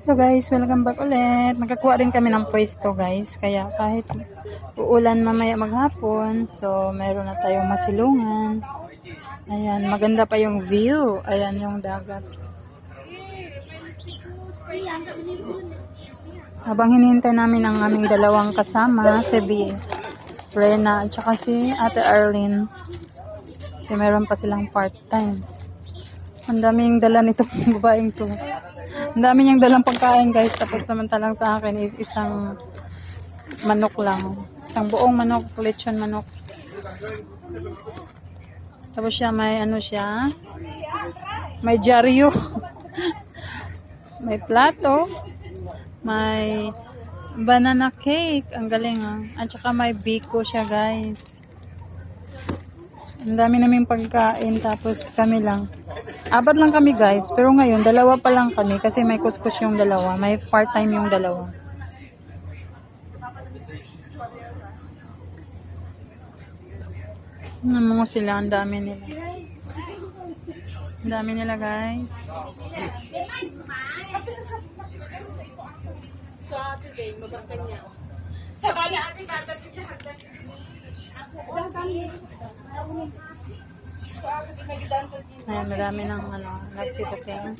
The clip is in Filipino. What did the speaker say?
So guys, welcome back ulit. Nakakuha rin kami ng pwesto guys. Kaya kahit uulan mamaya maghapon, so meron na tayong masilungan. Ayan, maganda pa yung view. Ayan yung dagat. Habang hinihintay namin ang aming dalawang kasama, si Rena at saka si Ate Arlene. Kasi meron pa silang part-time. Ang daming dala nito babaeng to. Ang dami niyang dalang pagkain guys. Tapos samantalang sa akin is isang manok lang. Isang buong manok, lechon manok. Tapos siya may ano siya. May dyaryo. May plato. May banana cake. Ang galing ah. At saka may biko siya guys. Ang dami naming pagkain. Tapos kami lang. Apat lang kami guys. Pero ngayon, dalawa pa lang kami. Kasi may kuskus yung dalawa. May part-time yung dalawa. Namungo sila. Ang dami nila. Ang dami nila guys. Ayan, marami ng ano, nagsitating.